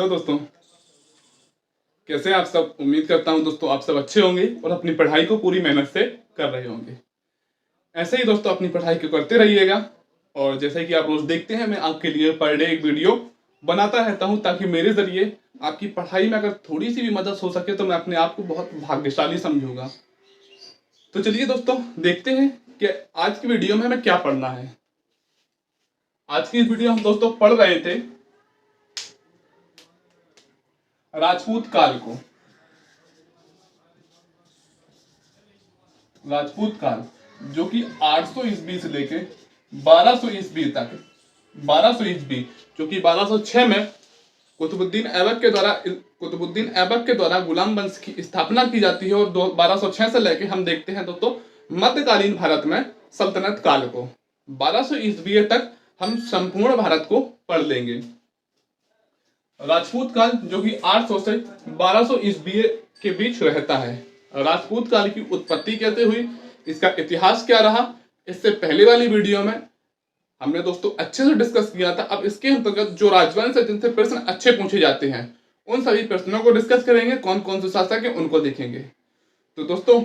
Hello दोस्तों, कैसे हैं आप सब। उम्मीद करता हूं दोस्तों आप सब अच्छे होंगे और अपनी पढ़ाई को पूरी मेहनत से कर रहे होंगे। ऐसे ही दोस्तों अपनी पढ़ाई को करते रहिएगा। और जैसे कि आप रोज देखते हैं, मैं आपके लिए पर डे एक वीडियो बनाता रहता हूं ताकि मेरे जरिए आपकी पढ़ाई में अगर थोड़ी सी भी मदद हो सके तो मैं अपने आप को बहुत भाग्यशाली समझूंगा। तो चलिए दोस्तों देखते हैं कि आज की वीडियो में हमें क्या पढ़ना है। आज की इस वीडियो हम दोस्तों पढ़ रहे थे राजपूत काल को। राजपूत काल जो कि 800 ईस्वी से लेके 1200 ईस्वी तक, 1200 ईस्वी जो कि 1206 में कुतुबुद्दीन ऐबक के द्वारा गुलाम वंश की स्थापना की जाती है। और 1206 से लेके हम देखते हैं दोस्तों मध्यकालीन भारत में सल्तनत काल को। 1200 ईस्वी तक हम संपूर्ण भारत को पढ़ लेंगे। राजपूत काल जो कि 800 से 1200 ईस्वी के बीच रहता है। राजपूत काल की उत्पत्ति कैसे हुई, इसका इतिहास क्या रहा, इससे पहले वाली वीडियो में हमने दोस्तों अच्छे से डिस्कस किया था। अब इसके अंतर्गत जो राजवंश है जिनसे प्रश्न अच्छे पूछे जाते हैं उन सभी प्रश्नों को डिस्कस करेंगे। कौन कौन से शासक है उनको देखेंगे। तो दोस्तों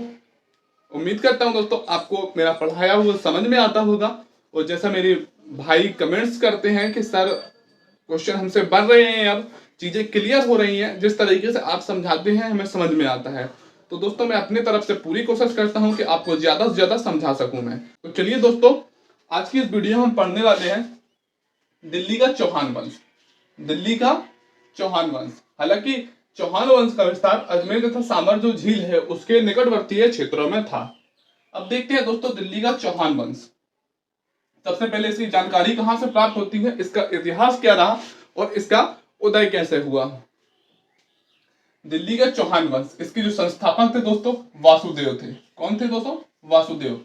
उम्मीद करता हूं दोस्तों आपको मेरा पढ़ाया हुआ समझ में आता होगा। और जैसा मेरे भाई कमेंट्स करते हैं कि सर क्वेश्चन हमसे बढ़ रहे हैं, अब चीजें क्लियर हो रही हैं, जिस तरीके से आप समझाते हैं हमें समझ में आता है। तो दोस्तों मैं अपनी तरफ से पूरी कोशिश करता हूं कि आपको ज्यादा से ज्यादा समझा सकूं मैं। तो चलिए दोस्तों आज की इस वीडियो में हम पढ़ने वाले हैं दिल्ली का चौहान वंश। दिल्ली का चौहान वंश, हालांकि चौहान वंश का विस्तार अजमेर तथा सामर जो झील है उसके निकटवर्तीय क्षेत्रों में था। अब देखते हैं दोस्तों दिल्ली का चौहान वंश। सबसे पहले इसकी जानकारी कहां से प्राप्त होती है, इसका इतिहास क्या रहा और इसका उदय कैसे हुआ। दिल्ली का चौहान वंश, इसके जो संस्थापक थे दोस्तों वासुदेव थे। कौन थे दोस्तों? वासुदेव।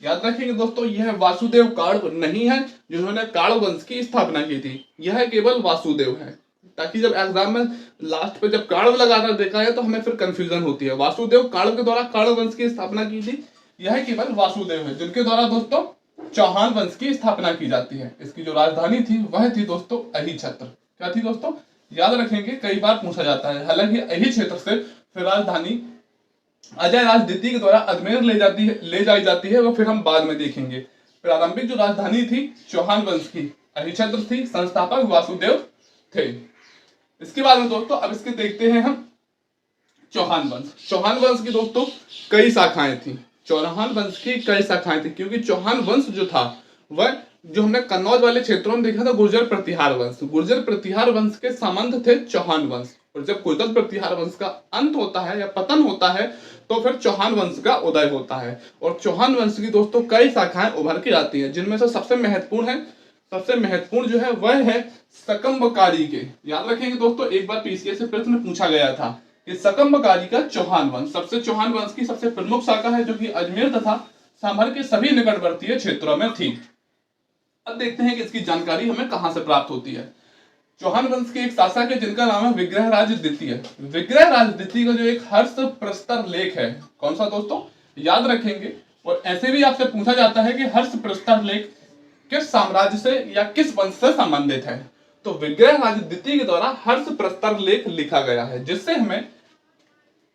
याद रखेंगे दोस्तों यह वासुदेव काल नहीं है जिन्होंने काल वंश की स्थापना की थी, यह केवल वासुदेव है। ताकि जब एग्जाम में लास्ट पे जब काल लगाकर देखा है तो हमें फिर कंफ्यूजन होती है। वासुदेव काल के द्वारा काल वंश की स्थापना की थी, यह केवल वासुदेव है जिनके द्वारा दोस्तों चौहान वंश की स्थापना की जाती है। इसकी जो राजधानी थी वह थी दोस्तों अहिछत्र। क्या थी दोस्तों? याद रखेंगे, कई बार पूछा जाता है। हालांकि अही क्षेत्र से फिर राजधानी अजय राज द्वितीय के द्वारा अजमेर ले जाई जाती है, वो फिर हम बाद में देखेंगे। प्रारंभिक जो राजधानी थी चौहान वंश की अहिछत्र थी, संस्थापक वासुदेव थे। इसके बाद में दोस्तों अब इसके देखते हैं हम चौहान वंश। चौहान वंश की दोस्तों कई शाखाएं थी। चौहान वंश की कई शाखाएं थी क्योंकि चौहान वंश जो था वह जो हमने कन्नौज वाले क्षेत्रों में देखा था गुर्जर प्रतिहार वंश। गुर्जर प्रतिहार वंश के संबंध थे चौहान वंश। और जब गुर्जर प्रतिहार वंश का अंत होता है या पतन होता है तो फिर चौहान वंश का उदय होता है। और चौहान वंश की दोस्तों कई शाखाएं उभर के आती हैं, जिनमें से सबसे महत्वपूर्ण जो है वह है सकम्बकारी के। याद रखेंगे दोस्तों एक बार पीसीएस से प्रश्न पूछा गया था कि सकम्बकारी का चौहान वंश चौहान वंश की सबसे प्रमुख शाखा है जो कि अजमेर तथा सांभर के सभी निकटवर्तीय क्षेत्रों में थी। अब देखते हैं कि इसकी जानकारी हमें कहां से प्राप्त होती है। चौहान वंश के एक शासक है जिनका नाम है विग्रहराज द्वितीय। विग्रहराज द्वितीय का जो एक हर्ष प्रस्तर लेख है, कौन सा दोस्तों? याद रखेंगे। और ऐसे भी आपसे पूछा जाता है कि हर्ष प्रस्तर लेख किस साम्राज्य से या किस वंश से संबंधित है। तो विग्रहराज द्वितीय के द्वारा हर्ष प्रस्तर लेख लिखा गया है, जिससे हमें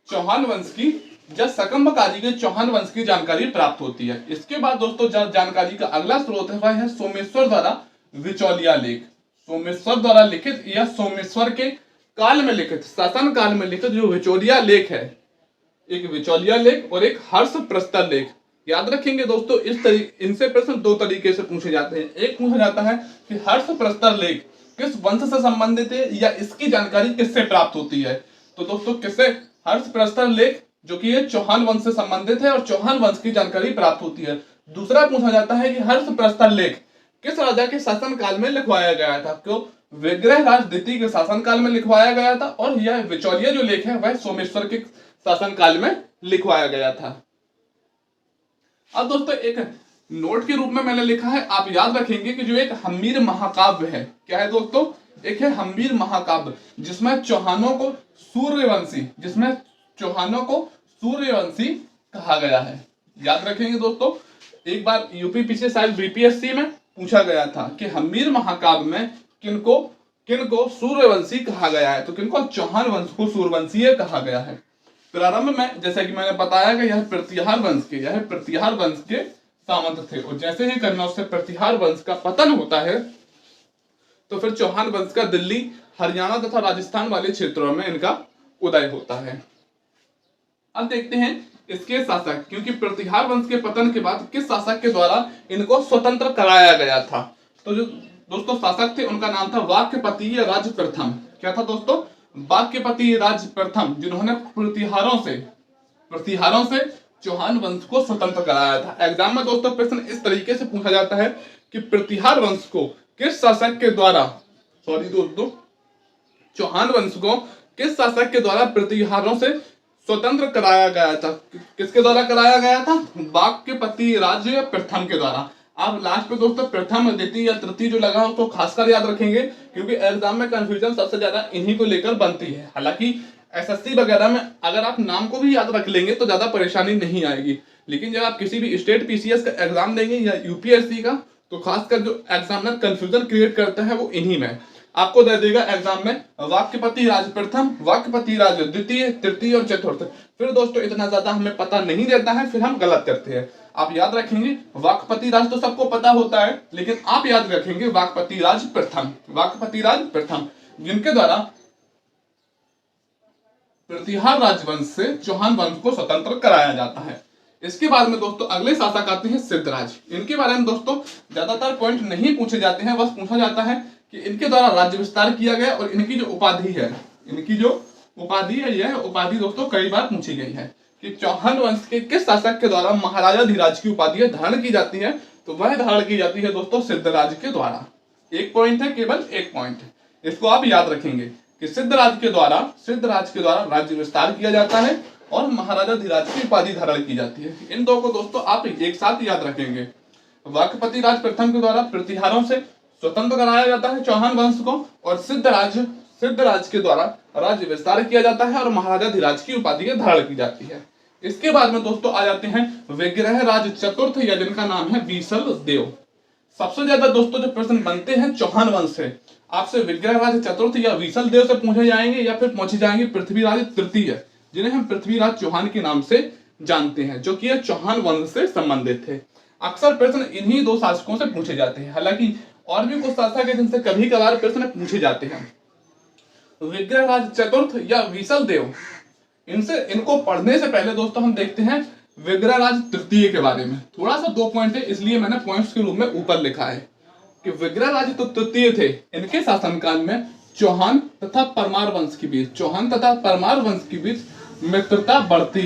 चौहान वंश की या सकम्बकारी के चौहान वंश की जानकारी प्राप्त होती है। इसके बाद दोस्तों जानकारी का अगला स्रोत है वह है सोमेश्वर द्वारा विचौलिया लेख। सोमेश्वर द्वारा लिखित या सोमेश्वर के काल में लिखित, शासन काल में लिखित जो विचौलिया लेख है, एक विचौलिया लेख और एक हर्ष प्रस्तर लेख। याद रखेंगे दोस्तों इनसे प्रश्न दो तरीके से पूछे जाते हैं। एक पूछा जाता है कि हर्ष प्रस्तर लेख किस वंश से संबंधित है या इसकी जानकारी किससे प्राप्त होती है। तो दोस्तों किससे? हर्ष प्रस्तर लेख जो कि ये चौहान वंश से संबंधित है और चौहान वंश की जानकारी प्राप्त होती है। दूसरा पूछा जाता है कि हर्ष प्रस्तर लेख किस राजा के शासन काल में लिखवाया गया था। क्यों? विग्रहराज द्वितीय के शासन काल में लिखवाया गया था और यह विचौलिया जो लेख है वह सोमेश्वर के शासन काल में लिखवाया गया था। अब दोस्तों एक नोट के रूप में मैंने लिखा है, आप याद रखेंगे कि जो एक हम्मीर महाकाव्य है, क्या है दोस्तों? एक है हम्मीर महाकाव्य जिसमें चौहानों को सूर्यवंशी कहा गया है। याद रखेंगे दोस्तों एक बार यूपी पीछे शायद बीपीएससी में पूछा गया था कि हम्मीर महाकाव्य में किनको किनको सूर्यवंशी कहा गया है, तो किनको चौहान वंश को सूर्यवंशीय कहा गया है। प्रारंभ में जैसा कि मैंने बताया कि यह प्रतिहार वंश के सामंत थे, और जैसे ही कन्नौज से प्रतिहार वंश का पतन होता है तो फिर चौहान वंश का दिल्ली, हरियाणा तथा राजस्थान वाले क्षेत्रों में इनका उदय होता है। अब देखते हैं इसके शासक, क्योंकि प्रतिहार वंश के पतन के बाद किस शासक के द्वारा इनको स्वतंत्र कराया गया था। तो जो दोस्तों शासक थे उनका नाम था वाक्यपतीय राज प्रथम। क्या था दोस्तों? वाक्यपतीय राज प्रथम, जिन्होंने प्रतिहारों से चौहान वंश को स्वतंत्र कराया था। एग्जाम में दोस्तों प्रश्न इस तरीके से पूछा जाता है कि प्रतिहार वंश को किस शासक के द्वारा, चौहान वंश को किस शासक के द्वारा प्रतिहारों से स्वतंत्र कराया गया था? किसके द्वारा कराया गया था? वाक्यपति राज प्रथम के द्वारा। आप लास्ट पे दोस्तों प्रथम, द्वितीय या तृतीय जो लगा उसको खासकर याद रखेंगे, क्योंकि एग्जाम में कंफ्यूजन सबसे ज्यादा इन्हीं को लेकर बनती है। हालांकि एसएससी वगैरह में अगर आप नाम को भी याद रख लेंगे तो ज्यादा परेशानी नहीं आएगी, लेकिन जब आप किसी भी स्टेट पीसीएस का एग्जाम देंगे या यूपीएससी का, तो खासकर जो एग्जामिनर कंफ्यूजन क्रिएट करता है वो इन्हीं में आपको दे देगा एग्जाम में वाक्यपति राज प्रथम, वाक्यपति राज द्वितीय, तृतीय और चतुर्थ। फिर दोस्तों इतना ज्यादा हमें पता नहीं रहता है, फिर हम गलत करते हैं। आप याद रखेंगे वाक्यपति राज तो सबको पता होता है, लेकिन आप याद रखेंगे वाक्यपति राज प्रथम, वाक्यपति राज प्रथम, जिनके द्वारा प्रतिहार राजवंश से चौहान वंश को स्वतंत्र कराया जाता है। इसके बाद में दोस्तों अगले शासक आते हैं सिद्धराज। इनके बारे में दोस्तों ज्यादातर पॉइंट नहीं पूछे जाते हैं, बस पूछा जाता है कि इनके द्वारा राज्य विस्तार किया गया, और इनकी जो उपाधि है, यह उपाधि दोस्तों कई बार पूछी गई है कि चौहान वंश के किस शासक के द्वारा महाराजा धीराज की उपाधि धारण की जाती है, तो वह धारण की जाती है दोस्तों सिद्धराज के द्वारा। एक पॉइंट है, केवल एक पॉइंट, इसको आप याद रखेंगे कि सिद्धराज के द्वारा राज्य विस्तार किया जाता है और महाराजा धीराज की उपाधि धारण की जाती है। इन दो को दोस्तों आप एक साथ याद रखेंगे। वाक्यपति राज प्रथम के द्वारा प्रतिहारों से स्वतंत्र कराया जाता है चौहान वंश को, और सिद्धराज के द्वारा राज्य विस्तार किया जाता है और महाराजा धीराज की उपाधि धारण की जाती है। इसके बाद में दोस्तों आ जाते हैं विग्रह राज चतुर्थ, या जिनका नाम है बीसल देव। सबसे ज्यादा दोस्तों जो प्रश्न बनते हैं चौहान वंश से, आपसे विग्रह राज चतुर्थ या बीसल देव से पूछे जाएंगे, या फिर पूछे जाएंगे पृथ्वीराज तृतीय, जिन्हें हम पृथ्वीराज चौहान के नाम से जानते हैं, जो कि चौहान वंश से संबंधित थे। अक्सर प्रश्न इन्हीं दो शासकों से पूछे जाते हैं, हालांकि और भी कुछ शासक है जिनसे कभी कभार प्रश्न पूछे जाते हैं। विग्रह राज चतुर्थ या बीसल देव, इनको पढ़ने से पहले दोस्तों हम देखते हैं विग्रह राज तृतीय के बारे में। थोड़ा सा 2 पॉइंट है, इसलिए मैंने पॉइंट्स के रूप में ऊपर लिखा है कि विग्रह राज तो तृतीय थे। इनके शासनकाल में चौहान तथा परमार वंश के बीच मित्रता बढ़ती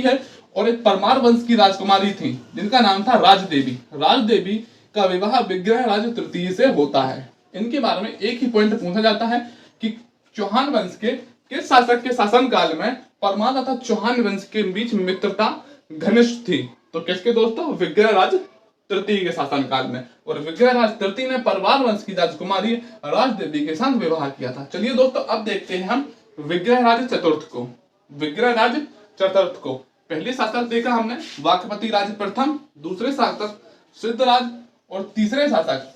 है, और एक परमार वंश की राजकुमारी थी जिनका नाम था राजदेवी का विवाह विग्रह राज तृतीय से होता है। इनके बारे में एक ही पॉइंट पूछा जाता है कि चौहान वंश के किस शासक के शासनकाल में परमार तथा चौहान वंश के बीच मित्रता घनिष्ठ थी, तो किसके दोस्तों? विग्रह राज तृतीय के शासनकाल में। और विग्रह राज तृतीय ने परमार वंश की राजकुमारी राजदेवी के साथ विवाह किया था। चलिए दोस्तों अब देखते हैं हम विग्रह राज चतुर्थ को। पहले शासक देखा हमने वाक्यपति राज प्रथम, दूसरे शासक सिद्धराज, और तीसरे शासक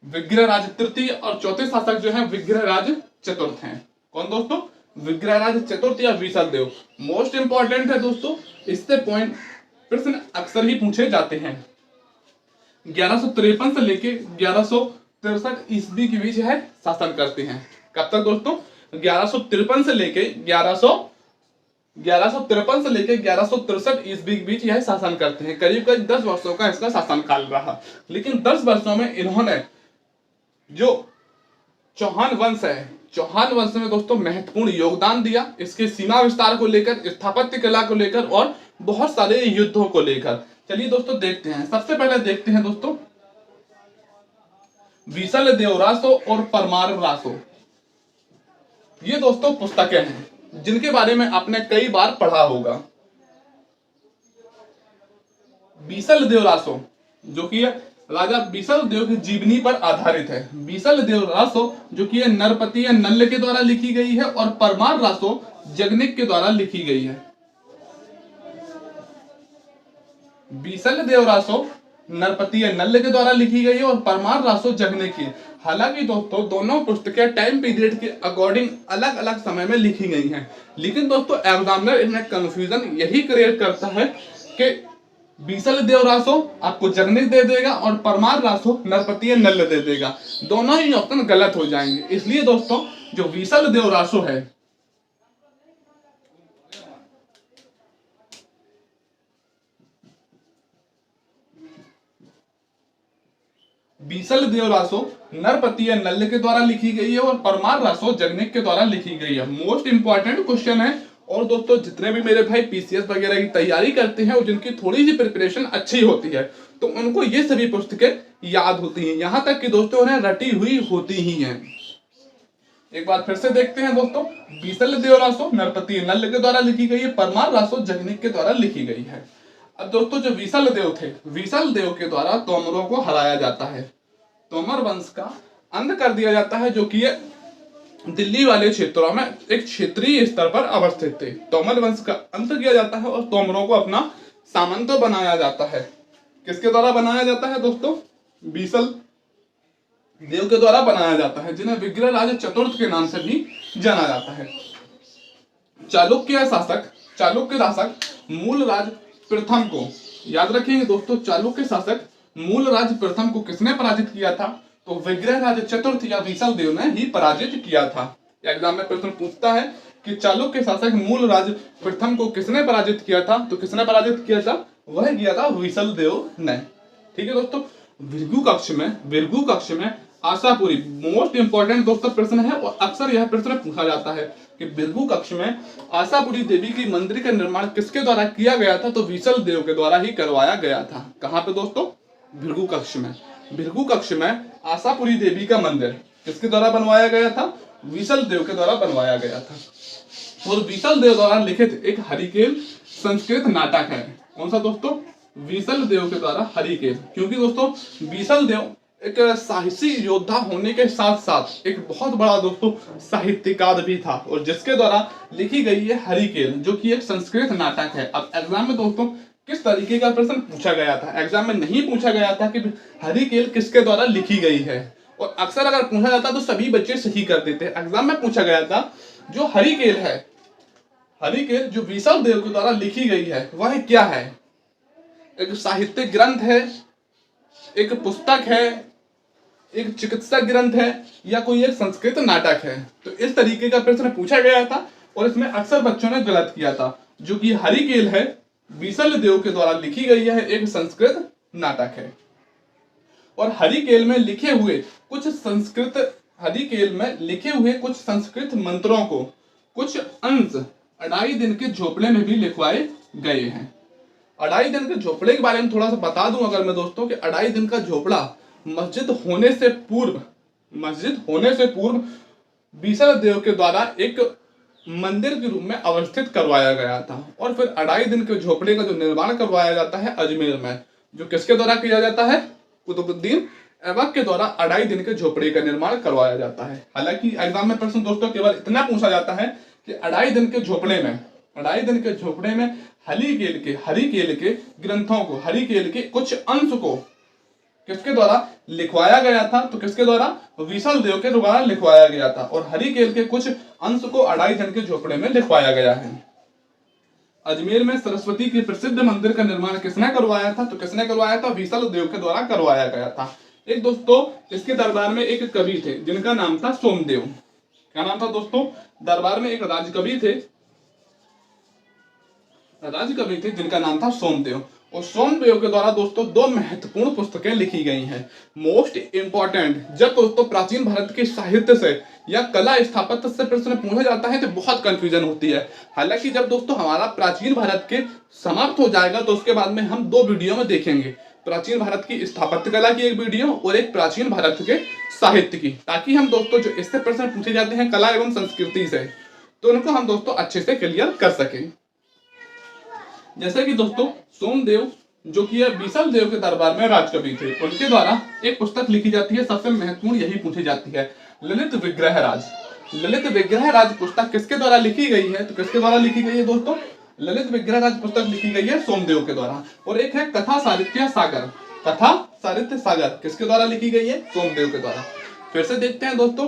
विग्रह राज तृतीय, और चौथे शासक जो है विग्रह राज चतुर्थ हैं। कौन दोस्तों? विग्रह राज चतुर्थ या बीसल देव। मोस्ट इंपॉर्टेंट है दोस्तों, इससे पॉइंट प्रश्न अक्सर ही पूछे जाते हैं। 1153 से लेके 1163 ईस्वी के बीच है शासन करते हैं। कब तक दोस्तों? 1153 से लेके 1163 ईस्वी के बीच यह शासन करते हैं। करीब 10 वर्षों का इसका शासनकाल रहा, लेकिन 10 वर्षों में इन्होंने जो चौहान वंश में दोस्तों महत्वपूर्ण योगदान दिया, इसके सीमा विस्तार को लेकर, स्थापत्य कला को लेकर और बहुत सारे युद्धों को लेकर। चलिए दोस्तों देखते हैं। सबसे पहले देखते हैं दोस्तों बीसल देव रासो और परमार रासो। ये दोस्तों पुस्तकें हैं जिनके बारे में आपने कई बार पढ़ा होगा। बीसल देव रासो जो कि राजा बीसल देव की जीवनी पर आधारित है। बीसल देव रासो जो कि नरपति या नल्ल के द्वारा लिखी गई है, और परमार रासो जगनिक के द्वारा लिखी गई है। बीसल देव रासो नरपति नल्ल के द्वारा लिखी गई है और परमार रासो जगने की। हालांकि दोस्तों दोनों पुस्तकें टाइम पीरियड के अकॉर्डिंग अलग अलग समय में लिखी गई हैं, लेकिन दोस्तों एग्जामिनर इनमें कंफ्यूजन यही क्रिएट करता है कि बीसल देव रासो आपको जगनिक दे देगा और परमार रासो नरपति नल्ल दे देगा। दोनों ही ऑप्शन गलत हो जाएंगे। इसलिए दोस्तों जो बीसल देव रासो है, बीसल देव रासो नरपति नल्ल के द्वारा लिखी गई है और परमार रासो जगनिक के द्वारा लिखी गई है। मोस्ट इंपॉर्टेंट क्वेश्चन है। और दोस्तों जितने भी मेरे भाई पीसीएस वगैरह की तैयारी करते हैं और जिनकी थोड़ी सी प्रिपरेशन अच्छी होती है तो उनको ये सभी पुस्तकें याद होती हैं, यहाँ तक कि दोस्तों उन्हें रटी हुई होती ही हैं। एक बार फिर से देखते हैं दोस्तों, बीसल देव रासो नरपति नल्ल के द्वारा लिखी गई है, परमार रासो जगनिक के द्वारा लिखी गई है। अब दोस्तों जो विसल देव थे, विसल देव के द्वारा तोमरों को हराया जाता है, तोमर वंश का अंत कर दिया जाता है, जो कि दिल्ली वाले क्षेत्रों में एक क्षेत्रीय स्तर पर अवस्थित थे। तोमर वंश का अंत किया जाता है और तोमरों को अपना सामंत बनाया जाता है। किसके द्वारा बनाया जाता है दोस्तों? बीसल देव के द्वारा बनाया जाता है, जिन्हें विग्रह राज चतुर्थ के नाम से भी जाना जाता है। चालुक्य शासक, चालुक्य शासक मूलराज प्रथम को, याद रखेंगे दोस्तों, चालुक्य शासक मूलराज प्रथम को किसने पराजित किया था? तो विग्रह राज चतुर्थ या विसल देव ने ही पराजित किया था। एग्जाम में प्रश्न पूछता है कि चालुक्य शासक मूलराज प्रथम को किसने पराजित किया था? तो किसने पराजित किया था? वह किया था विसल देव ने। ठीक है दोस्तों, भृगु कक्ष में आशापुरी, मोस्ट इंपॉर्टेंट दोस्तों प्रश्न है और अक्सर यह प्रश्न पूछा जाता है कि भृगु कक्ष में आशापुरी देवी की मंदिर का निर्माण किसके द्वारा किया गया था? तो विसल देव के द्वारा ही करवाया गया था। कहां पे दोस्तों? भृगु कक्ष में। भृगु कक्ष में आशापुरी देवी का मंदिर किसके द्वारा बनवाया गया था? विसल देव के द्वारा बनवाया गया था। और विसल देव द्वारा लिखित एक हरिकेल संस्कृत नाटक है। कौन सा दोस्तों? विसल देव के द्वारा हरिकेल। क्योंकि दोस्तों विसल देव एक साहसी योद्धा होने के साथ साथ एक बहुत बड़ा दोस्तों साहित्यकार भी था, और जिसके द्वारा लिखी गई है हरिकेल, जो कि एक संस्कृत नाटक है। अब एग्जाम में दोस्तों किस तरीके का प्रश्न पूछा गया था? एग्जाम में नहीं पूछा गया था कि हरिकेल किसके द्वारा लिखी गई है, और अक्सर अगर पूछा जाता तो सभी बच्चे सही कर देते। एग्जाम में पूछा गया था जो हरिकेल है, हरिकेल जो विसल देव के द्वारा लिखी गई है वह क्या है? एक साहित्यिक ग्रंथ है, एक पुस्तक है, एक चिकित्सा ग्रंथ है, या कोई एक संस्कृत नाटक है? तो इस तरीके का प्रश्न पूछा गया था और इसमें अक्सर बच्चों ने गलत किया था। जो कि हरिकेल है विसल देव के द्वारा लिखी गई है, एक संस्कृत नाटक है। और हरिकेल में लिखे हुए कुछ संस्कृत मंत्रों को कुछ अंश अढ़ाई दिन के झोपड़े में भी लिखवाए गए हैं। अढ़ाई दिन के झोपड़े के बारे में थोड़ा सा बता दूं अगर मैं दोस्तों, कि अढ़ाई दिन का झोपड़ा मस्जिद होने से पूर्व विसल देव के द्वारा एक मंदिर के रूप में अवस्थित करवाया गया था। और फिर अढ़ाई दिन के झोपड़े का जो निर्माण करवाया जाता है अजमेर में, जो किसके द्वारा किया जाता है? कुतुबुद्दीन ऐबक के द्वारा अढ़ाई दिन के झोपड़े का निर्माण करवाया जाता है। हालांकि एग्जाम में प्रश्न दोस्तों केवल इतना पूछा जाता है कि अढ़ाई दिन के झोपड़े में हरिकेल के ग्रंथों को, हरिकेल के कुछ अंश को किसके द्वारा लिखवाया गया था? तो किसके द्वारा? विसल देव के द्वारा लिखवाया गया था। और हरिकेल के कुछ अंश को अढ़ाई दिन के झोपड़े में लिखवाया गया है। अजमेर में सरस्वती के प्रसिद्ध मंदिर का निर्माण किसने करवाया था? तो किसने करवाया था? विसल देव के द्वारा करवाया गया था। एक दोस्तों इसके दरबार में एक कवि थे जिनका नाम था सोमदेव। क्या नाम था दोस्तों? दरबार में एक राजकवि थे जिनका नाम था सोमदेव। और सोमदेव के द्वारा दोस्तों दो महत्वपूर्ण पुस्तकें लिखी गई हैं। मोस्ट इंपॉर्टेंट, जब दोस्तों प्राचीन भारत के साहित्य से या कला स्थापत्य से प्रश्न पूछा जाता है तो बहुत कंफ्यूजन होती है। हालांकि जब दोस्तों हमारा प्राचीन भारत के समाप्त हो जाएगा तो उसके बाद में हम दो वीडियो में देखेंगे, प्राचीन भारत की स्थापत्य कला की एक वीडियो और एक प्राचीन भारत के साहित्य की, ताकि हम दोस्तों जो इससे प्रश्न पूछे जाते हैं कला एवं संस्कृति से, तो उनको हम दोस्तों अच्छे से क्लियर कर सके। जैसे कि दोस्तों सोमदेव जो कि विसल देव के दरबार में राजकवि थे, उनके द्वारा एक पुस्तक लिखी जाती है, सबसे महत्वपूर्ण यही पूछी जाती है, ललित विग्रह राज। ललित विग्रह राज पुस्तक किसके द्वारा लिखी गई है? तो किसके द्वारा लिखी गई है दोस्तों? ललित विग्रह राज पुस्तक लिखी गई है सोमदेव के द्वारा। और एक है कथा साहित्य सागर। कथा साहित्य सागर किसके द्वारा लिखी गई है? सोमदेव के द्वारा। फिर से देखते हैं दोस्तों,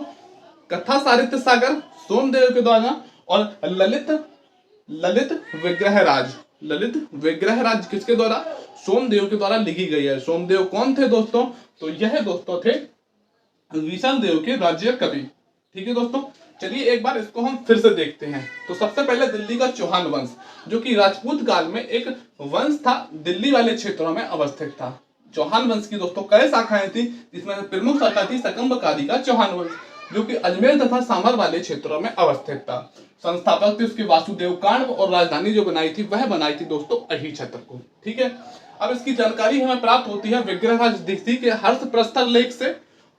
कथा साहित्य सागर सोमदेव के द्वारा, और ललित ललित विग्रहराज, ललित विग्रहराज किसके द्वारा? सोमदेव के द्वारा लिखी गई है। सोमदेव कौन थे दोस्तों? तो यह दोस्तों थे विशाल देव के राज्य कवि। ठीक है दोस्तों, चलिए एक बार इसको हम फिर से देखते हैं। तो सबसे पहले दिल्ली का चौहान वंश, जो कि राजपूत काल में एक वंश था, दिल्ली वाले क्षेत्रों में अवस्थित था। चौहान वंश की दोस्तों कई शाखाएं थी, जिसमें प्रमुख शाखा थी सकंबकादी का चौहान वंश, जो कि अजमेर तथा सामर वाले क्षेत्रों में अवस्थित था। संस्थापक थे उसके वासुदेव कांड, और राजधानी जो बनाई थी वह बनाई थी दोस्तों अहिछत्र को। ठीक है, अब इसकी जानकारी हमें प्राप्त होती है विग्रहराज दीक्षित के हर्ष प्रस्तर लेख से,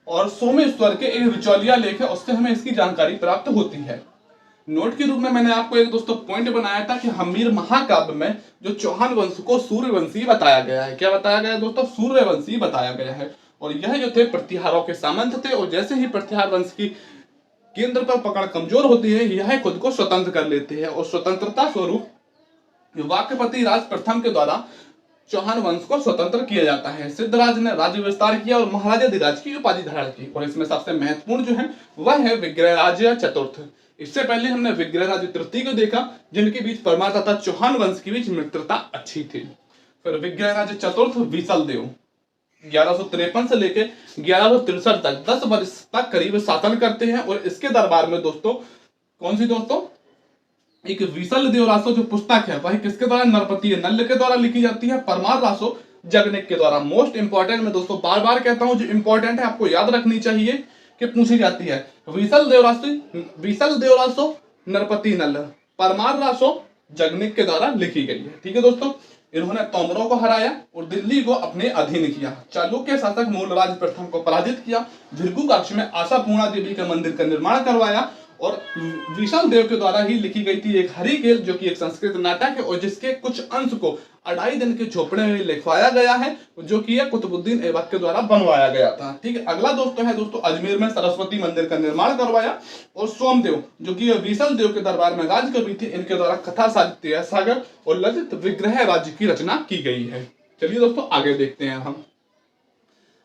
और सोमेश्वर के एक विचौलिया लेख है, उससे हमें इसकी जानकारी प्राप्त होती है। नोट के रूप में मैंने आपको एक दोस्तों पॉइंट बनाया था कि हम्मीर महाकाव्य में जो चौहान वंश को सूर्यवंशी बताया गया है। क्या बताया गया है दोस्तों? सूर्यवंशी बताया गया है। और यह जो थे प्रतिहारों के सामंत थे, और जैसे ही प्रतिहार वंश की केंद्र पर पकड़ कमजोर होती है, यह खुद को स्वतंत्र कर लेते हैं, और स्वतंत्रता स्वरूप वाक्यपति राज प्रथम के द्वारा चौहान वंश को स्वतंत्र किया जाता है। सिद्धराज ने राज्य विस्तार किया और महाराजाधिराज की उपाधि धारण की, और इसमें सबसे महत्वपूर्ण जो है वह है विग्रहराज चतुर्थ। इससे पहले हमने विग्रहराज तृतीय को देखा, जिनके बीच परमार तथा चौहान वंश के बीच मित्रता अच्छी थी। फिर विग्रहराज चतुर्थ विसल देव 1153 से लेके 1163 तक 10 वर्ष तक करीब शासन करते हैं, और इसके दरबार में दोस्तों कौन सी दोस्तों? एक विसल देव रासो जो पुस्तक है वह किसके द्वारा? नरपति नल्ल के द्वारा लिखी जाती है, परमार रासो जगनिक के द्वारा। मोस्ट इंपॉर्टेंट मैं दोस्तों बार बार कहता हूं, जो इंपॉर्टेंट है आपको याद रखनी चाहिए कि पूछी जाती है। विसल देव रासो नरपति नल्ल, परमार रासो जगनिक के द्वारा लिखी गई है। ठीक है दोस्तों, इन्होंने तोमरों को हराया और दिल्ली को अपने अधीन किया। चालुक्य शासक मूलराज प्रथम को पराजित किया। भृगु कक्ष में आशापूर्णा देवी के मंदिर का निर्माण करवाया, और विशाल देव के द्वारा ही लिखी गई थी एक हरिकेल, जो कि एक संस्कृत नाटक है, और जिसके कुछ अंश को 2.5 दिन के झोपड़े में लिखवाया गया है, जो कि कुतुबुद्दीन ऐबक के द्वारा बनवाया गया था। ठीक है, अगला दोस्तों है दोस्तों अजमेर में सरस्वती मंदिर का निर्माण करवाया, और सोमदेव जो कि विशाल देव के दरबार में राजकवि थे, इनके द्वारा कथा साहित्य सागर और ललित विग्रह राज्य की रचना की गई है। चलिए दोस्तों आगे देखते हैं हम।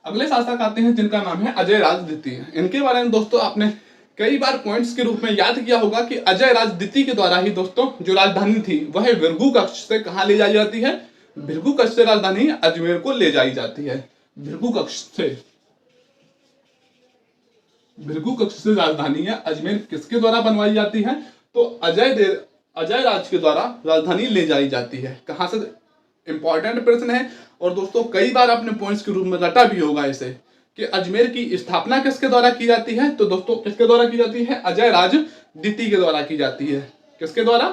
अगले शासक आते हैं जिनका नाम है अजय राज द्वितीय। इनके बारे में दोस्तों आपने कई बार पॉइंट्स के रूप में याद किया होगा कि अजय राज द्वितीय के द्वारा ही दोस्तों जो राजधानी थी वह भृगु कक्ष से कहां ले जाई जाती है? भृगु कक्ष से राजधानी अजमेर को ले जाई जाती है। भृगु कक्ष से राजधानी है अजमेर किसके द्वारा बनवाई जाती है? तो अजय राज के द्वारा राजधानी ले जाई जाती है। कहां से? इंपॉर्टेंट प्रश्न है, और दोस्तों कई बार आपने पॉइंट्स के रूप में रटा भी होगा इसे, कि अजमेर की स्थापना किसके द्वारा की जाती है? तो दोस्तों किसके द्वारा की जाती है? अजय राज द्वितीय के द्वारा की जाती है। किसके द्वारा?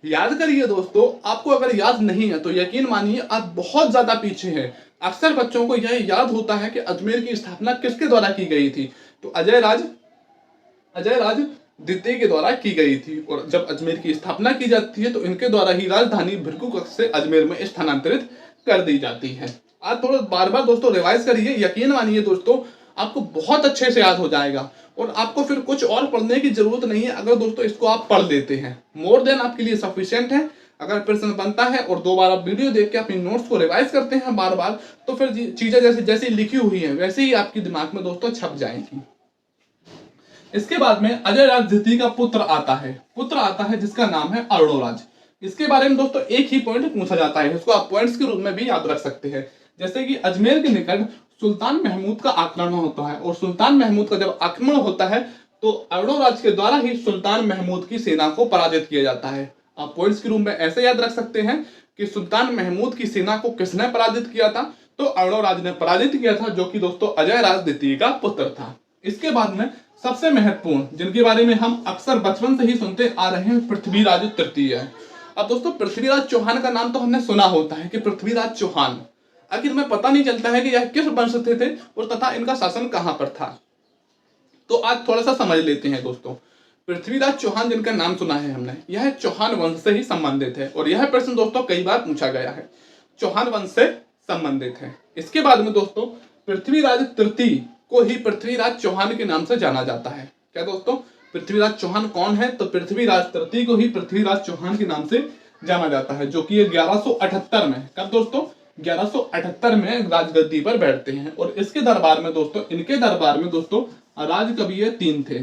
याद करिए दोस्तों, आपको अगर याद नहीं है तो यकीन मानिए आप बहुत ज्यादा पीछे हैं। अक्सर बच्चों को यह याद होता है कि अजमेर की स्थापना किसके द्वारा की गई थी? तो अजय राज द्वितीय के द्वारा की गई थी, और जब अजमेर की स्थापना की जाती है तो इनके द्वारा ही राजधानी भृगु कक्ष से अजमेर में स्थानांतरित कर दी जाती है। आज थोड़ा बार बार दोस्तों रिवाइज करिए, यकीन मानिए दोस्तों आपको बहुत अच्छे से याद हो जाएगा, और आपको फिर कुछ और पढ़ने की जरूरत नहीं है अगर दोस्तों इसको आप पढ़ लेते हैं। मोर देन आपके लिए सफिशिएंट है। अगर प्रश्न बनता है और 2 बार आप वीडियो देख के अपनी नोट्स को रिवाइज करते हैं बार बार, तो फिर चीजें जैसे जैसी लिखी हुई है वैसे ही आपके दिमाग में दोस्तों छप जाएंगी। इसके बाद में अजय राज द्वितीय का पुत्र आता है जिसका नाम है अरुणोराज। इसके बारे में दोस्तों एक ही पॉइंट पूछा जाता है, इसको आप पॉइंट्स के रूप में भी याद रख सकते हैं। जैसे कि अजमेर के निकट सुल्तान महमूद का आक्रमण होता है, और सुल्तान महमूद का जब आक्रमण होता है तो अरुणोराज के द्वारा ही सुल्तान महमूद की सेना को पराजित किया जाता है। आप पॉइंट्स के रूप में ऐसे याद रख सकते हैं कि सुल्तान महमूद की सेना को किसने पराजित किया था? तो अरुणोराज ने पराजित किया था, जो कि दोस्तों अजय राज द्वितीय का पुत्र था। इसके बाद में सबसे महत्वपूर्ण, जिनके बारे में हम अक्सर बचपन से ही सुनते आ रहे हैं, पृथ्वीराज तृतीय है। अब दोस्तों पृथ्वीराज चौहान का नाम तो हमने सुना होता है कि पृथ्वीराज चौहान, आखिर में पता नहीं चलता है कि यह किस वंश से थे और तथा इनका शासन कहां पर था। तो आज थोड़ा सा समझ लेते हैं दोस्तों। पृथ्वीराज चौहान जिनका नाम सुना है हमने, यह चौहान वंश से ही संबंधित है, और यह प्रश्न दोस्तों कई बार पूछा गया है, चौहान वंश से संबंधित है। इसके बाद में दोस्तों पृथ्वीराज तृतीय को ही पृथ्वीराज चौहान के नाम से जाना जाता है। क्या दोस्तों? पृथ्वीराज चौहान कौन है? तो पृथ्वीराज तृतीय को ही पृथ्वीराज चौहान के नाम से जाना जाता है, जो कि 1178 में, कब दोस्तों? 1178 में राजगद्दी पर बैठते हैं। और इसके दरबार में दोस्तों, इनके दरबार में दोस्तों राजकवि 3 थे।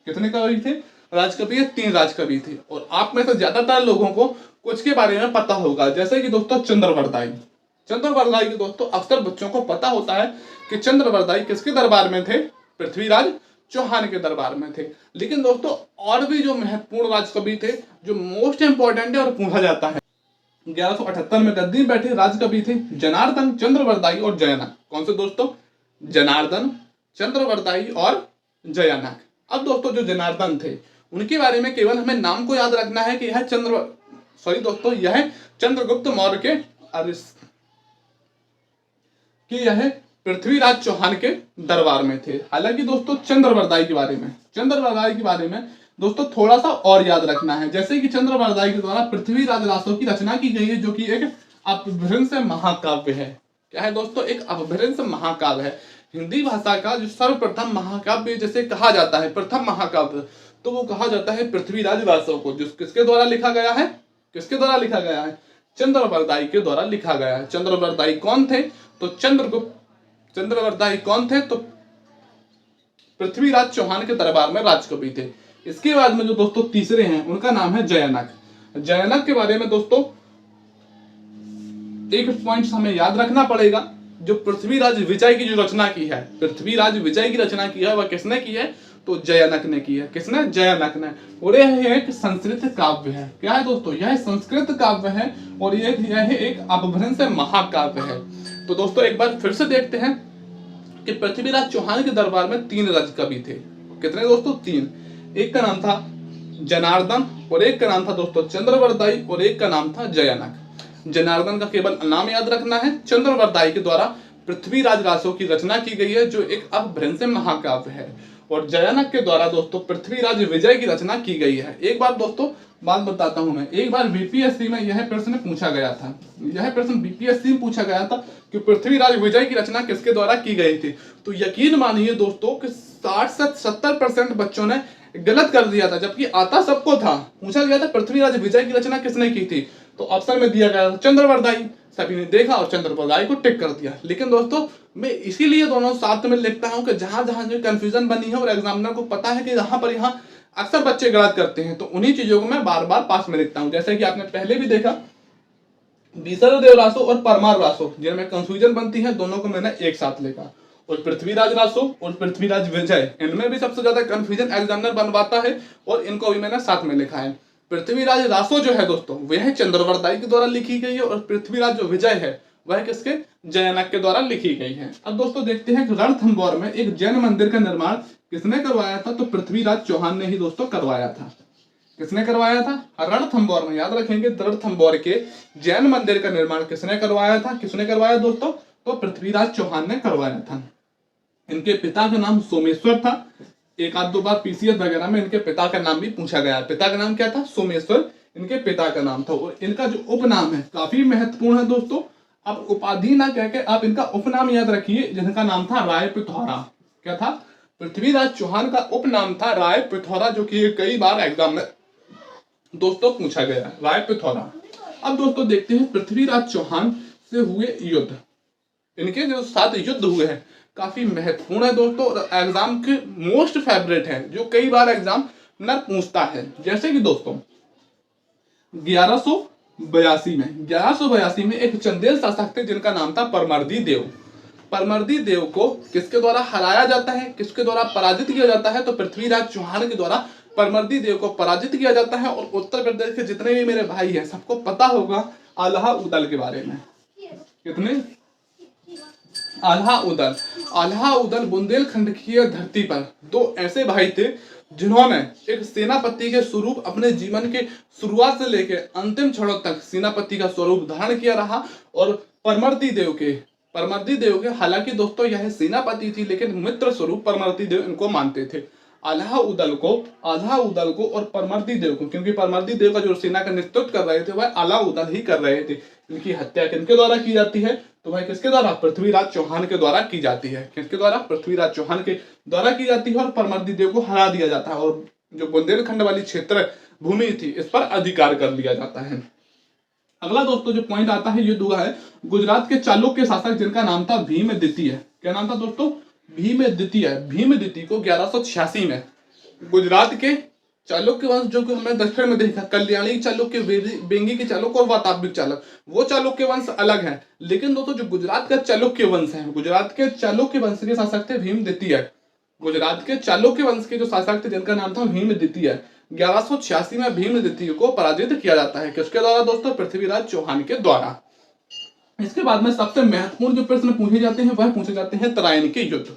कितने कवि थे? राजकवि 3 राजकवि थे। और आप में से ज्यादातर लोगों को कुछ के बारे में पता होगा, जैसे कि दोस्तों चंद्रवरदाई। चंद्रवरदाई के दोस्तों अक्सर बच्चों को पता होता है कि चंद्रवरदाई किसके दरबार में थे? पृथ्वीराज चौहान के दरबार में थे। लेकिन दोस्तों और भी जो महत्वपूर्ण राजकवि थे, जो मोस्ट इंपॉर्टेंट है और पूछा जाता है, 1178 में गद्दी में बैठे राजकवि थे जनार्दन, चंद्रवरदाई और जयानक। कौन से दोस्तों? जनार्दन, चंद्रवरदाई और जयानक। अब दोस्तों जो जनार्दन थे उनके बारे में केवल हमें नाम को याद रखना है कि यह यह चंद्रगुप्त मौर्य के कि यह पृथ्वीराज चौहान के दरबार में थे। हालांकि दोस्तों चंद्रवरदाई के बारे में दोस्तों थोड़ा सा और याद रखना है, जैसे कि चंद्रवरदाई के द्वारा पृथ्वीराज रासो की रचना की गई है, जो कि एक अपभ्रंश महाकाव्य है। क्या है दोस्तों? एक अपभ्रंश महाकाव्य है। हिंदी भाषा का जो सर्वप्रथम महाकाव्य जैसे कहा जाता है, प्रथम महाकाव्य, तो वो कहा जाता है पृथ्वीराज रासो को, जो किसके द्वारा लिखा गया है? किसके द्वारा लिखा गया है? चंद्रवरदाई के द्वारा लिखा गया है। चंद्रवरदाई कौन थे? तो चंद्रवरदाई कौन थे? तो पृथ्वीराज चौहान के दरबार में राजकवि थे। इसके बाद में जो दोस्तों तीसरे हैं उनका नाम है जयानक। जयानक के बारे में दोस्तों एक पॉइंट हमें याद रखना पड़ेगा, जो पृथ्वीराज विजय की जो रचना की है, पृथ्वीराज विजय की रचना की है, वह किसने की है? तो जयानक ने की है। किसने? जयानक ने। और यह एक संस्कृत काव्य है। क्या है दोस्तों? यह संस्कृत काव्य है और यह एक अपभ्रंश महाकाव्य है। तो दोस्तों एक बार फिर से देखते हैं कि पृथ्वीराज चौहान के दरबार में 3 राजकवि थे। कितने दोस्तों? 3। एक का नाम था जनार्दन और एक का नाम था दोस्तों चंद्रवरदाई और एक का नाम था जयानक। जनार्दन का केवल नाम याद रखना है। चंद्रवरदाई के द्वारा पृथ्वीराज रासो की रचना की गई है, जो एक अपभ्रंश महाकाव्य है। और जयानक के द्वारा दोस्तों पृथ्वीराज विजय की रचना की गई है। एक बार दोस्तों बात बताता हूं मैं, एक बार बीपीएससी में यह प्रश्न पूछा गया था। यह प्रश्न बीपीएससी में पूछा गया था कि पृथ्वीराज विजय की रचना किसके द्वारा की गई थी। तो यकीन मानिए दोस्तों कि 60 से 70% बच्चों ने गलत कर दिया था, जबकि आता सबको था। पूछा गया था पृथ्वीराज विजय की रचना किसने की थी, तो ऑप्शन में दिया गया था चंद्रवरदाई। सभी ने देखा और चंद्रवरदाई को टिक कर दिया। लेकिन दोस्तों मैं इसीलिए दोनों साथ में लिखता हूं कि जहां जहां जो कंफ्यूजन बनी है और एग्जामिनर को पता है कि यहाँ अक्सर बच्चे गलत करते हैं, तो उन्हीं चीजों को मैं बार बार पास में लिखता हूं। जैसे कि आपने पहले भी देखा बीसरदेव रासो और परमार रासो जिनमें कंफ्यूजन बनती है, दोनों को मैंने एक साथ लिखा। और पृथ्वीराज रासो और पृथ्वीराज विजय, इनमें भी सबसे ज्यादा कंफ्यूजन एग्जामिनर बनवाता है और इनको भी मैंने साथ में लिखा है। पृथ्वीराज रासो जो है दोस्तों वह चंद्रवरदाई के द्वारा लिखी गई है और पृथ्वीराज जो विजय है वह किसके? जयानक के द्वारा लिखी गई है। अब दोस्तों देखते हैं कि रणथंभौर में एक जैन मंदिर का निर्माण किसने करवाया था, तो पृथ्वीराज चौहान ने ही दोस्तों करवाया था। किसने करवाया था? रणथंभौर में। याद रखेंगे रणथंभौर के जैन मंदिर का निर्माण किसने करवाया था? किसने करवाया दोस्तों? तो पृथ्वीराज चौहान ने करवाया था। इनके पिता का नाम सोमेश्वर था। एक आध दो बार पीसीएस वगैरह में इनके पिता का नाम भी पूछा गया। पिता का नाम क्या था? सोमेश्वर इनके पिता का नाम था। और इनका जो उपनाम है काफी महत्वपूर्ण है दोस्तों। आप उपाधि ना कह के आप इनका उपनाम याद रखिए, जिनका नाम था राय पिथौरा। क्या था? पृथ्वीराज चौहान का उपनाम था राय पिथौरा, जो कि कई बार एग्जाम में दोस्तों पूछा गया, राय पिथौरा। अब दोस्तों देखते हैं पृथ्वीराज चौहान से हुए युद्ध। इनके जो 7 युद्ध हुए हैं काफी महत्वपूर्ण है दोस्तों और एग्जाम के मोस्ट फेवरेट है, जो कई बार एग्जाम न पूछता है। जैसे कि दोस्तों 1182 में एक चंदेल शासक थे जिनका नाम था परमर्दी देव। परमर्दी देव को किसके द्वारा हराया जाता है, किसके द्वारा पराजित किया जाता है? तो पृथ्वीराज चौहान के द्वारा परमर्दी देव को पराजित किया जाता है। और उत्तर प्रदेश के जितने भी मेरे भाई हैं सबको पता होगा आल्हा उदल के बारे में। कितने? आल्हा उदल बुंदेलखंड की धरती पर 2 ऐसे भाई थे जिन्होंने एक सेनापति के स्वरूप अपने जीवन के शुरुआत से लेकर अंतिम क्षणों तक सेनापति का स्वरूप धारण किया रहा। और परमर्दी देव के हालांकि दोस्तों यह सेनापति थी, लेकिन मित्र स्वरूप परमर्दी देव इनको मानते थे। आल्हा उदल को और परमर्दी देव को, क्योंकि परमर्दी देव का जो सेना का नेतृत्व कर रहे थे वह आल्हा उदल ही कर रहे थे। इनकी हत्या किनके द्वारा की जाती है? तो वह किसके द्वारा? पृथ्वीराज चौहान के द्वारा की जाती है। किसके द्वारा? पृथ्वीराज चौहान के द्वारा की जाती है और परमर्दी देव को हरा दिया जाता है और जो बुंदेलखंड वाली क्षेत्र भूमि थी इस पर अधिकार कर लिया जाता है। अगला दोस्तों जो पॉइंट आता है युद्ध हुआ है गुजरात के चालुक्य शासक जिनका नाम था भीम द्वितीय। क्या नाम था दोस्तों? भीम द्वितीय। भीम द्वितीय को 1186 में गुजरात के चालुक्य वंश, जो कि हमने दक्षिण में देखा, कल्याणी चालुक्य, बेंगी के चालुक्य और वातापिक चालुक्य, वो चालुक्य वंश अलग है। लेकिन दोस्तों जो गुजरात का चालुक्य वंश है, गुजरात के चालुक्य वंश के शासक थे भीम द्वितीय। गुजरात के चालुक्य वंश के जो शासक थे जिनका नाम था भीम द्वितीय। 1186 में भीम द्वितीय को पराजित किया जाता है। किसके द्वारा दोस्तों? पृथ्वीराज चौहान के द्वारा। इसके बाद में सबसे महत्वपूर्ण जो प्रश्न पूछे जाते हैं वह पूछे जाते हैं तराइन के युद्ध।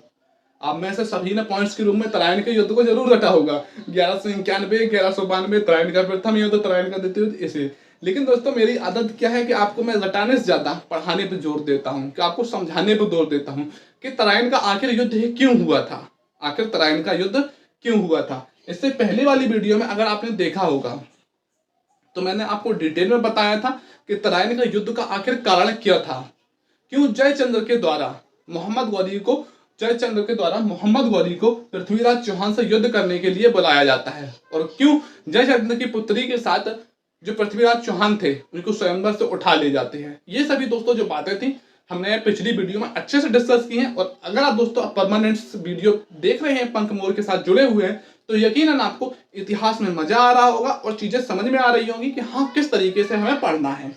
अब में से सभी ने पॉइंट्स के रूप में तराइन के युद्ध को जरूर रटा होगा। 1191, 1192 तराइन का प्रथम युद्ध, तराइन का द्वितीय युद्ध, इसे। लेकिन दोस्तों मेरी आदत क्या है कि आपको मैं रटाने से ज्यादा पढ़ाने पर जोर देता हूँ, कि आपको समझाने पर जोर देता हूँ कि तराइन का आखिर युद्ध क्यों हुआ था, आखिर तराइन का युद्ध क्यों हुआ था। इससे पहले वाली वीडियो में अगर आपने देखा होगा तो मैंने आपको डिटेल में बताया था कि तराइन का युद्ध का आखिर कारण क्या था। क्यों जयचंद्र के द्वारा मोहम्मद गौरी को पृथ्वीराज चौहान से युद्ध करने के लिए बुलाया जाता है, और क्यों जयचंद्र की पुत्री के साथ जो पृथ्वीराज चौहान थे उनको स्वयंवर से उठा ले जाते हैं। ये सभी दोस्तों जो बातें थी हमने पिछली वीडियो में अच्छे से डिस्कस की हैं। और अगर आप दोस्तों परमानेंट वीडियो देख रहे हैं, पंख मोर के साथ जुड़े हुए हैं, तो यकीनन आपको इतिहास में मजा आ रहा होगा और चीजें समझ में आ रही होंगी कि हाँ किस तरीके से हमें पढ़ना है।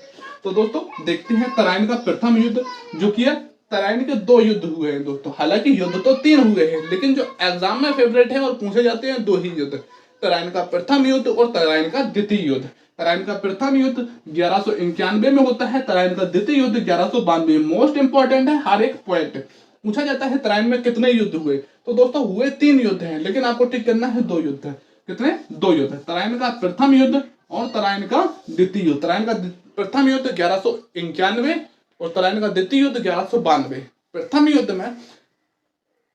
तो दोस्तों देखते हैं तराइन का प्रथम युद्ध, जो कि है तराइन के 2 युद्ध हुए हैं दोस्तों। हालांकि युद्ध तो 3 हुए हैं, लेकिन जो एग्जाम में फेवरेट है और पूछे जाते हैं 2 ही युद्ध, तराइन का प्रथम युद्ध और तराइन का द्वितीय युद्ध। तराइन का प्रथम युद्ध 1191 में होता है, तराइन का द्वितीय युद्ध 1192 में। मोस्ट इंपॉर्टेंट है, हर एक पॉइंट पूछा जाता है तराइन में कितने युद्ध हुए। तो दोस्तों हुए 3 युद्ध हैं, लेकिन आपको टिक करना है 2 युद्ध। कितने? 2 युद्ध। तराइन का प्रथम युद्ध और तराइन का द्वितीय युद्ध। तराइन का प्रथम युद्ध 1191 और तराइन का द्वितीय युद्ध 1192। प्रथम युद्ध में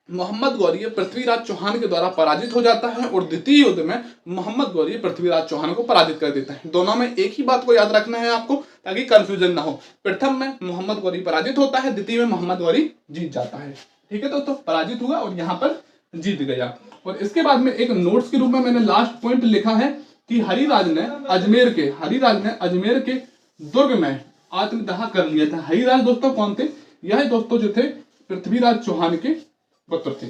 मोहम्मद गौरी पृथ्वीराज चौहान के द्वारा पराजित हो जाता है और द्वितीय युद्ध में मोहम्मद गौरी पृथ्वीराज चौहान को पराजित कर देता है। दोनों में एक ही बात को याद रखना है आपको, ताकि कंफ्यूजन ना हो। प्रथम में मोहम्मद गौरी पराजित होता है, द्वितीय में मोहम्मद गौरी जीत जाता है। ठीक है दोस्तों, पराजित हुआ और यहाँ पर जीत गया। और इसके बाद में एक नोट्स के रूप में मैंने लास्ट पॉइंट लिखा है कि हरिराज ने अजमेर के दुर्ग में आत्मदाह कर लिया था। हरिराज दोस्तों कौन थे? यह दोस्तों जो थे पृथ्वीराज चौहान के पुत्र थे।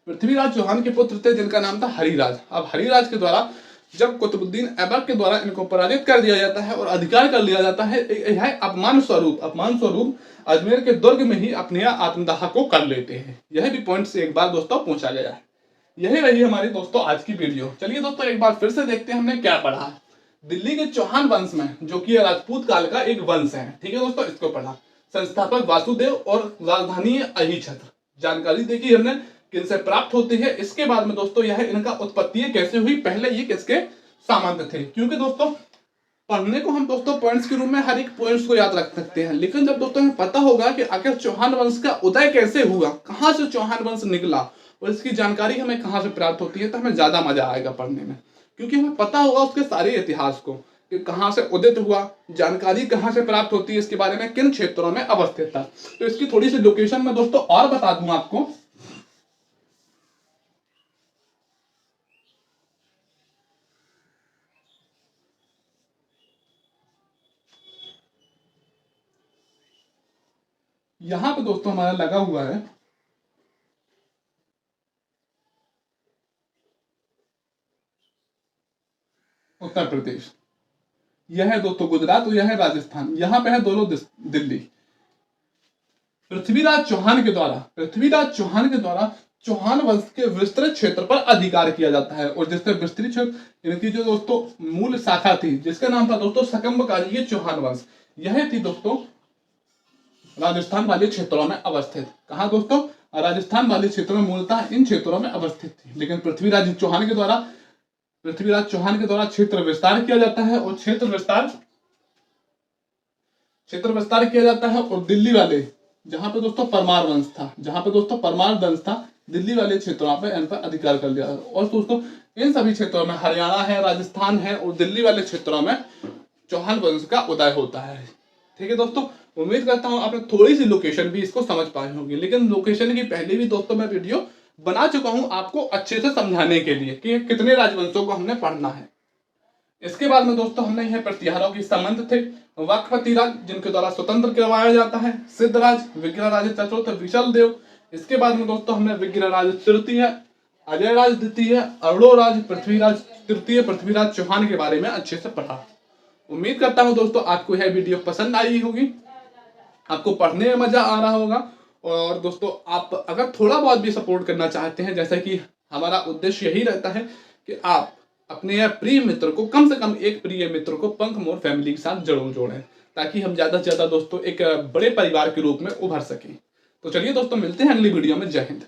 पृथ्वीराज चौहान के पुत्र थे जिनका नाम था हरिराज। अब हरिराज के द्वारा जब कुतुबुद्दीन ऐबक के द्वारा इनको पराजित कर दिया जाता है और अधिकार कर लिया जाता है, यह अपमान स्वरूप अजमेर के दुर्ग में ही अपने आत्मदाह को कर लेते हैं। यह भी पॉइंट से एक बार दोस्तों पूछा गया है। यही रही हमारी दोस्तों आज की वीडियो। चलिए दोस्तों एक बार फिर से देखते हैं हमने क्या पढ़ा। दिल्ली के चौहान वंश में, जो कि राजपूत काल का एक वंश है, ठीक है दोस्तों, इसको पढ़ा। संस्थापक वासुदेव और राजधानी अहिछत्र। जानकारी देखी हमने किनसे प्राप्त होती है। इसके बाद में दोस्तों यह इनका उत्पत्ति कैसे हुई, पहले ये किसके सामंत थे। क्योंकि दोस्तों पढ़ने को हम दोस्तों पॉइंट्स के रूप में हर एक पॉइंट्स को याद रख सकते हैं, लेकिन जब दोस्तों हमें पता होगा कि आखिर चौहान वंश का उदय कैसे हुआ, कहां से चौहान वंश निकला और इसकी जानकारी हमें कहां से प्राप्त होती है, तो हमें ज्यादा मजा आएगा पढ़ने में। क्योंकि हमें पता होगा उसके सारे इतिहास को, कि कहां से उदित हुआ, जानकारी कहां से प्राप्त होती है, इसके बारे में किन क्षेत्रों में अवस्थित था। तो इसकी थोड़ी सी लोकेशन में दोस्तों और बता दूं आपको। यहां पे दोस्तों हमारा लगा हुआ है उत्तर प्रदेश, यह है दोस्तों गुजरात और यह है राजस्थान। यहां पे है दोनों दिल्ली। पृथ्वीराज चौहान के द्वारा चौहान वंश के विस्तृत क्षेत्र पर अधिकार किया जाता है। और जिससे विस्तृत क्षेत्र, इनकी जो दोस्तों मूल शाखा थी जिसका नाम था दोस्तों सकंबकालीय चौहान वंश, यह थी दोस्तों राजस्थान वाले क्षेत्रों में अवस्थित। कहां दोस्तों? राजस्थान वाले क्षेत्रों में, मूलतः इन क्षेत्रों में अवस्थित थी। लेकिन पृथ्वीराज चौहान के द्वारा क्षेत्र विस्तार किया जाता है और क्षेत्र विस्तार किया जाता है। और दिल्ली वाले, जहां पे दोस्तों परमार वंश था, दिल्ली वाले क्षेत्रों पे इन पर अधिकार कर लिया। और दोस्तों इन सभी क्षेत्रों में, हरियाणा है, राजस्थान है और दिल्ली वाले क्षेत्रों में चौहान वंश का उदय होता है। ठीक है दोस्तों, उम्मीद करता हूं आपने थोड़ी सी लोकेशन भी इसको समझ पाए होंगे। लेकिन लोकेशन की पहले भी दोस्तों मैं वीडियो बना चुका हूं आपको अच्छे से समझाने के लिए कि कितने राजवंशों को हमने पढ़ना है। इसके बाद में दोस्तों हमने यह प्रतिहारों के संबंध थे। वक्पति राज जिनके द्वारा स्वतंत्र करवाया जाता है, सिद्धराज, विग्रहराज चतुर्थ, विशलदेव। इसके बाद में दोस्तों हमने विग्रहराज तृतीय, अजयराज द्वितीय, अरुणोराज, पृथ्वीराज तृतीय, पृथ्वीराज चौहान के बारे में अच्छे से पढ़ा। उम्मीद करता हूं दोस्तों आपको यह वीडियो पसंद आई होगी, आपको पढ़ने में मजा आ रहा होगा। और दोस्तों आप अगर थोड़ा बहुत भी सपोर्ट करना चाहते हैं, जैसा कि हमारा उद्देश्य यही रहता है कि आप अपने प्रिय मित्र को, कम से कम एक प्रिय मित्र को पंख मोर फैमिली के साथ जरूर जोड़ें, ताकि हम ज्यादा से ज्यादा दोस्तों एक बड़े परिवार के रूप में उभर सकें। तो चलिए दोस्तों, मिलते हैं अगली वीडियो में। जय हिंद।